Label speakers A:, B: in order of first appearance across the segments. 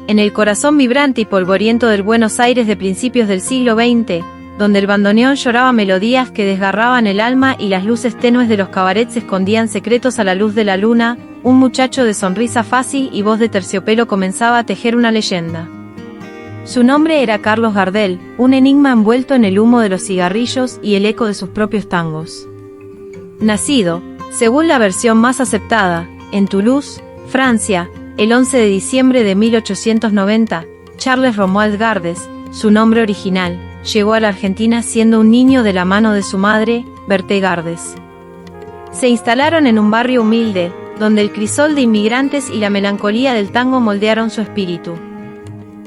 A: en el corazón vibrante y polvoriento del Buenos Aires de principios del siglo XX, donde el bandoneón lloraba melodías que desgarraban el alma y las luces tenues de los cabarets escondían secretos a la luz de la luna, un muchacho de sonrisa fácil y voz de terciopelo comenzaba a tejer una leyenda. Su nombre era Carlos Gardel, un enigma envuelto en el humo de los cigarrillos y el eco de sus propios tangos. Nacido, según la versión más aceptada, en Toulouse, Francia, el 11 de diciembre de 1890, Charles Romuald Gardès, su nombre original, llegó a la Argentina siendo un niño de la mano de su madre, Berthe Gardès. Se instalaron en un barrio humilde, donde el crisol de inmigrantes y la melancolía del tango moldearon su espíritu.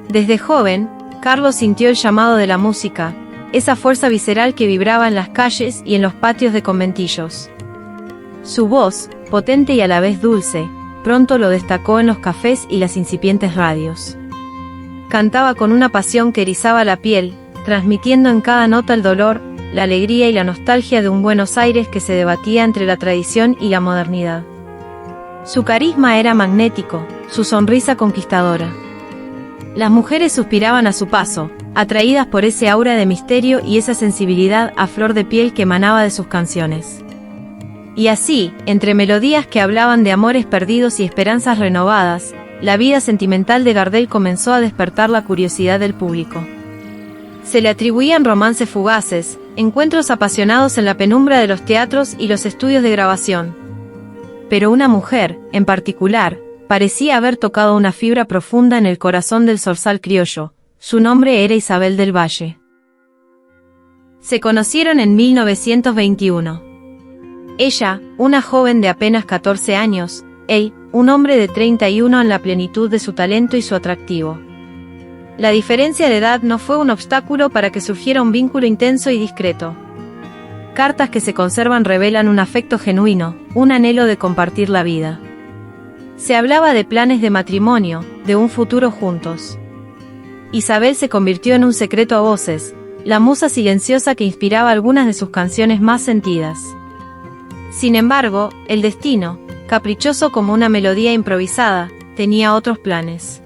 A: Desde joven, Carlos sintió el llamado de la música, esa fuerza visceral que vibraba en las calles y en los patios de conventillos. Su voz, potente y a la vez dulce, pronto lo destacó en los cafés y las incipientes radios. Cantaba con una pasión que erizaba la piel, transmitiendo en cada nota el dolor, la alegría y la nostalgia de un Buenos Aires que se debatía entre la tradición y la modernidad. Su carisma era magnético, su sonrisa conquistadora. Las mujeres suspiraban a su paso, atraídas por ese aura de misterio y esa sensibilidad a flor de piel que emanaba de sus canciones. Y así, entre melodías que hablaban de amores perdidos y esperanzas renovadas, la vida sentimental de Gardel comenzó a despertar la curiosidad del público. Se le atribuían romances fugaces, encuentros apasionados en la penumbra de los teatros y los estudios de grabación. Pero una mujer, en particular, parecía haber tocado una fibra profunda en el corazón del zorzal criollo. Su nombre era Isabel del Valle. Se conocieron en 1921. Ella, una joven de apenas 14 años, él, un hombre de 31 en la plenitud de su talento y su atractivo. La diferencia de edad no fue un obstáculo para que surgiera un vínculo intenso y discreto. Cartas que se conservan revelan un afecto genuino, un anhelo de compartir la vida. Se hablaba de planes de matrimonio, de un futuro juntos. Isabel se convirtió en un secreto a voces, la musa silenciosa que inspiraba algunas de sus canciones más sentidas. Sin embargo, el destino, caprichoso como una melodía improvisada, tenía otros planes.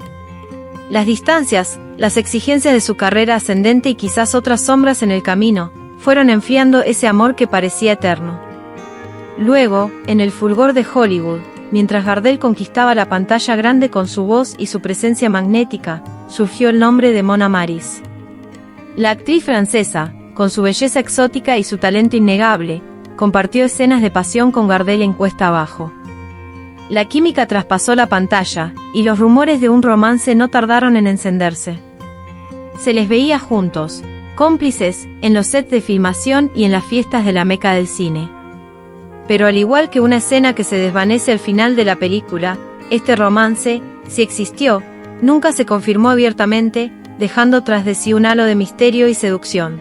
A: Las distancias, las exigencias de su carrera ascendente y quizás otras sombras en el camino, fueron enfriando ese amor que parecía eterno. Luego, en el fulgor de Hollywood, mientras Gardel conquistaba la pantalla grande con su voz y su presencia magnética, surgió el nombre de Mona Maris. La actriz francesa, con su belleza exótica y su talento innegable, compartió escenas de pasión con Gardel en Cuesta Abajo. La química traspasó la pantalla, y los rumores de un romance no tardaron en encenderse. Se les veía juntos, cómplices, en los sets de filmación y en las fiestas de la meca del cine. Pero al igual que una escena que se desvanece al final de la película, este romance, si existió, nunca se confirmó abiertamente, dejando tras de sí un halo de misterio y seducción.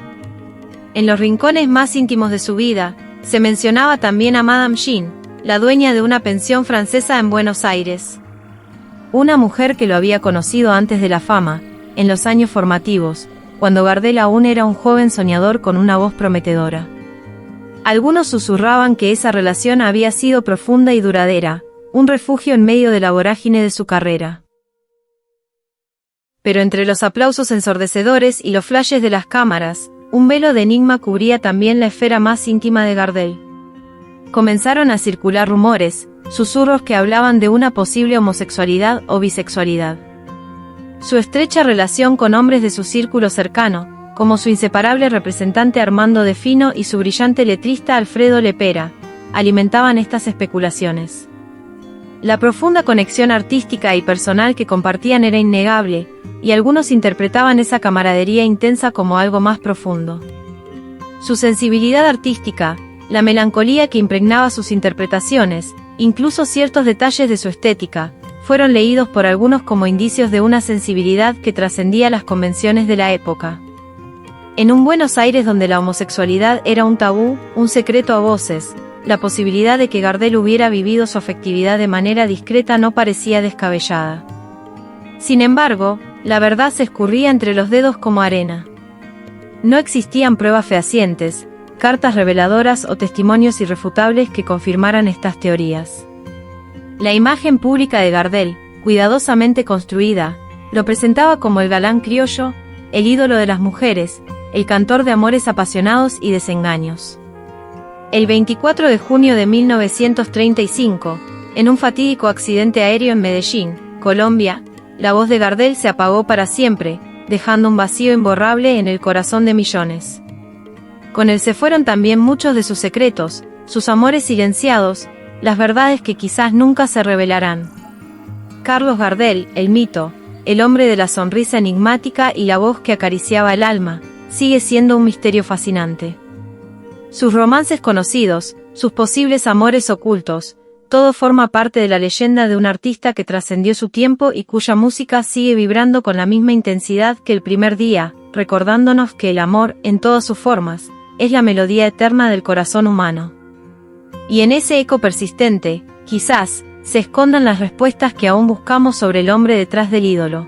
A: En los rincones más íntimos de su vida, se mencionaba también a Madame Jean, la dueña de una pensión francesa en Buenos Aires. Una mujer que lo había conocido antes de la fama, en los años formativos, cuando Gardel aún era un joven soñador con una voz prometedora. Algunos susurraban que esa relación había sido profunda y duradera, un refugio en medio de la vorágine de su carrera. Pero entre los aplausos ensordecedores y los flashes de las cámaras, un velo de enigma cubría también la esfera más íntima de Gardel. Comenzaron a circular rumores, susurros que hablaban de una posible homosexualidad o bisexualidad. Su estrecha relación con hombres de su círculo cercano, como su inseparable representante Armando de Fino y su brillante letrista Alfredo Lepera, alimentaban estas especulaciones. La profunda conexión artística y personal que compartían era innegable, y algunos interpretaban esa camaradería intensa como algo más profundo. Su sensibilidad artística, la melancolía que impregnaba sus interpretaciones, incluso ciertos detalles de su estética, fueron leídos por algunos como indicios de una sensibilidad que trascendía las convenciones de la época. En un Buenos Aires donde la homosexualidad era un tabú, un secreto a voces, la posibilidad de que Gardel hubiera vivido su afectividad de manera discreta no parecía descabellada. Sin embargo, la verdad se escurría entre los dedos como arena. No existían pruebas fehacientes, cartas reveladoras o testimonios irrefutables que confirmaran estas teorías. La imagen pública de Gardel, cuidadosamente construida, Lo presentaba como el galán criollo, el ídolo de las mujeres, el cantor de amores apasionados y desengaños. El 24 de junio de 1935, en un fatídico accidente aéreo en Medellín, Colombia, la voz de Gardel se apagó para siempre, dejando un vacío imborrable en el corazón de millones. Con él se fueron también muchos de sus secretos, sus amores silenciados, las verdades que quizás nunca se revelarán. Carlos Gardel, el mito, el hombre de la sonrisa enigmática y la voz que acariciaba el alma, sigue siendo un misterio fascinante. Sus romances conocidos, sus posibles amores ocultos, todo forma parte de la leyenda de un artista que trascendió su tiempo y cuya música sigue vibrando con la misma intensidad que el primer día, recordándonos que el amor, en todas sus formas, es la melodía eterna del corazón humano. Y en ese eco persistente, quizás, se escondan las respuestas que aún buscamos sobre el hombre detrás del ídolo.